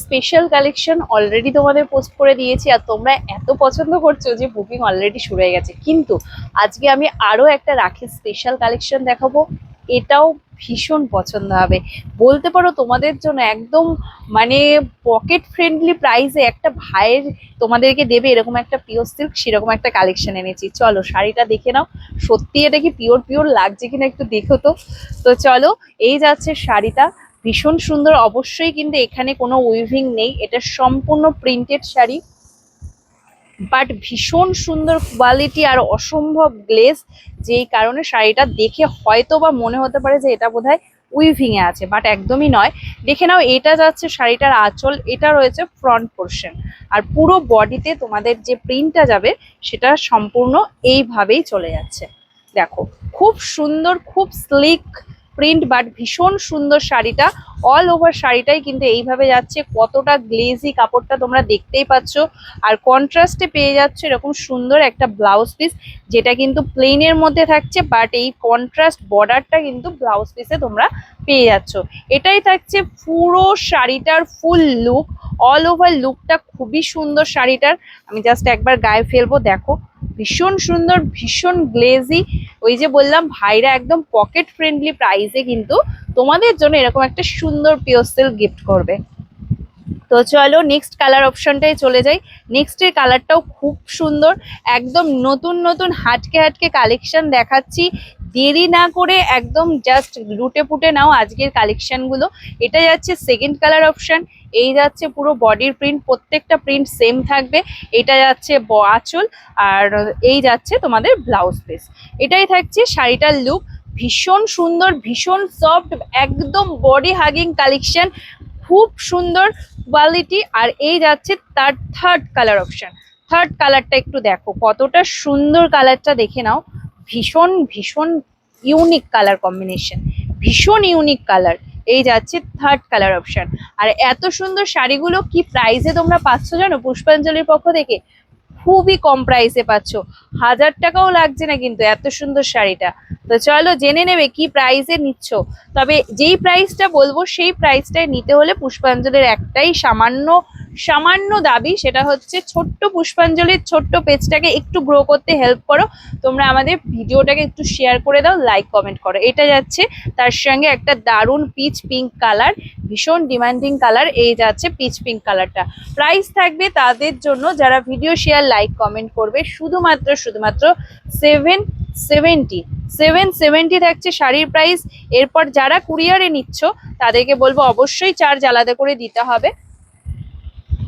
Special collection already তোমাদের post করে দিয়েছি, আর তোমরা এত পছন্দ করছো যে বুকিং অলরেডি শুরু হয়ে গেছে। কিন্তু আজকে আমি আরো একটা রাখির স্পেশাল কালেকশন দেখাবো, এটাও ভীষণ পছন্দ হবে। বলতে পারো তোমাদের জন্য একদম মানে পকেট ফ্রেন্ডলি প্রাইসে একটা ভাইয়ের তোমাদেরকে দেবে এরকম একটা পিওর সিল্ক, সেরকম একটা কালেকশন এনেছি। চলো শাড়িটা দেখে নাও, সত্যি এটা কি পিওর পিওর লাগছে কিনা একটু দেখো তো। তো চলো, এই যাচ্ছে শাড়িটা, ভীষণ সুন্দর। অবশ্যই কিন্তু এখানে কোনো উইভিং নেই, এটা সম্পূর্ণ প্রিন্টেড শাড়ি, বাট ভীষণ সুন্দর কোয়ালিটি আর অসম্ভব গ্লেজ, যেই কারণে শাড়িটা দেখে হয়তো বা মনে হতে পারে যে এটা বোধহয় উইভিং এ আছে, বাট একদমই নয়। দেখে নাও, এটা যাচ্ছে শাড়িটার আঁচল, এটা রয়েছে ফ্রন্ট পোর্শন, আর পুরো বডিতে তোমাদের যে প্রিন্টটা যাবে সেটা সম্পূর্ণ এইভাবেই চলে যাচ্ছে। দেখো, খুব সুন্দর, খুব স্লিক প্রিন্ট, বাট ভীষণ সুন্দর শাড়িটা। অল ওভার শাড়িটাই কিন্তু এইভাবে যাচ্ছে, কতটা গ্লেজি কাপড়টা তোমরা দেখতেই পাচ্ছ। আর কন্ট্রাস্টে পেয়ে যাচ্ছে এরকম সুন্দর একটা ব্লাউজ পিস, যেটা কিন্তু প্লেনের মধ্যে থাকছে, বাট এই কন্ট্রাস্ট বর্ডারটা কিন্তু ব্লাউজ পিসে তোমরা পেয়ে যাচ্ছ। এটাই থাকছে পুরো শাড়িটার ফুল লুক। অল ওভার লুকটা খুবই সুন্দর শাড়িটার। আমি জাস্ট একবার গায়ে ফেলবো, দেখো ভীষণ সুন্দর, ভীষণ গ্লেজি। ওই যে বললাম, ভাইরা একদম পকেট ফ্রেন্ডলি প্রাইসে কিন্তু তোমাদের জন্য এরকম একটা সুন্দর পিওর সিল্ক গিফট করবে। তো চলো নেক্সট কালার অপশনটাই চলে যাই। নেক্সট এর কালারটাও খুব সুন্দর, একদম নতুন নতুন হাটকে হাটকে কালেকশন দেখাচ্ছি। দেরি না করে একদম জাস্ট লুটে পুটে নাও আজকের কালেকশন গুলো। এটা যাচ্ছে সেকেন্ড কালার অপশন, এই যাচ্ছে পুরো বডির প্রিন্ট, প্রত্যেকটা প্রিন্ট সেম থাকবে। এটা যাচ্ছে আঁচল, আর এই যাচ্ছে তোমাদের ব্লাউজ পিস। এটাই থাকছে শাড়িটার লুক। ভীষণ সুন্দর, ভীষণ সফট, একদম বডি হাগিং কালেকশন, খুব সুন্দর কোয়ালিটি। আর এই যাচ্ছে তার থার্ড কালার অপশন। থার্ড কালারটা একটু দেখো, কতটা সুন্দর কালারটা দেখে নাও। ভীষণ ভীষণ ইউনিক কালার কম্বিনেশন, ভীষণ ইউনিক কালার। এই যাচ্ছে থার্ড কালার অপশন। আর এত সুন্দর শাড়িগুলো কি প্রাইসে তোমরা পাচ্ছ জানো পুষ্পাঞ্জলির পক্ষ থেকে? খুবই কম প্রাইসে পাচ্ছ, 1000 টাকাও লাগছে না কিন্তু এত সুন্দর শাড়িটা। তো চলো জেনে নেবে কি প্রাইসে নিচ্ছ। তবে যেই প্রাইসটা বলবো সেই প্রাইসটাই নিতে হলে পুষ্পাঞ্জলির একটাই সামান্য সামান্য দাবি, সেটা হচ্ছে ছোট্ট পুষ্পাঞ্জলির ছোট্ট পেজটাকে একটু গ্রো করতে হেল্প করো। তোমরা আমাদের ভিডিওটাকে একটু শেয়ার করে দাও, লাইক কমেন্ট করো। এটা যাচ্ছে তার সঙ্গে একটা দারুণ পিচ পিঙ্ক কালার, ভীষণ ডিমান্ডিং কালার। এই যাচ্ছে পিচ পিঙ্ক কালারটা। প্রাইস থাকবে তাদের জন্য যারা ভিডিও শেয়ার লাইক কমেন্ট করবে, শুধুমাত্র শুধুমাত্র 770। 770 থাকছে শাড়ির প্রাইস। এরপর যারা কুরিয়ারে নিচ্ছ তাদেরকে বলবো অবশ্যই চার্জ আলাদা করে দিতে হবে।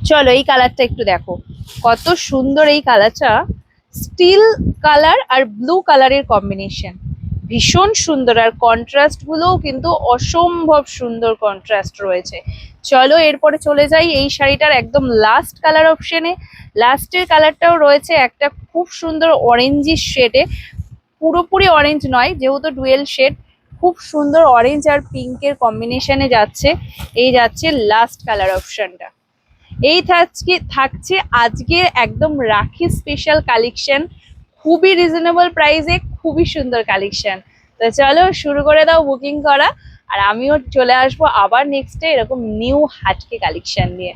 চলো এই কালারটা একটু দেখো, কত সুন্দর এই কালারটা। স্টিল কালার আর ব্লু কালারের কম্বিনেশন, ভীষণ সুন্দর। আর কন্ট্রাস্ট গুলোও কিন্তু অসম্ভব সুন্দর কন্ট্রাস্ট রয়েছে। চলো এরপরে চলে যাই এই শাড়িটার একদম লাস্ট কালার অপশনে। লাস্টের কালারটাও রয়েছে একটা খুব সুন্দর অরেঞ্জিশ শেডে, পুরোপুরি অরেঞ্জ নয় যেহেতু ডুয়েল শেড, খুব সুন্দর অরেঞ্জ আর পিঙ্কের কম্বিনেশনে যাচ্ছে। এই যাচ্ছে লাস্ট কালার অপশনটা। এই থাকছে আজকের একদম রাখি স্পেশাল কালেকশন, খুবই রিজনেবল প্রাইসে, খুবই সুন্দর কালেকশন। তো চলো শুরু করে দাও বুকিং করা, আর আমিও চলে আসবো আবার নেক্সটে এরকম নিউ হাটকে কালেকশন নিয়ে।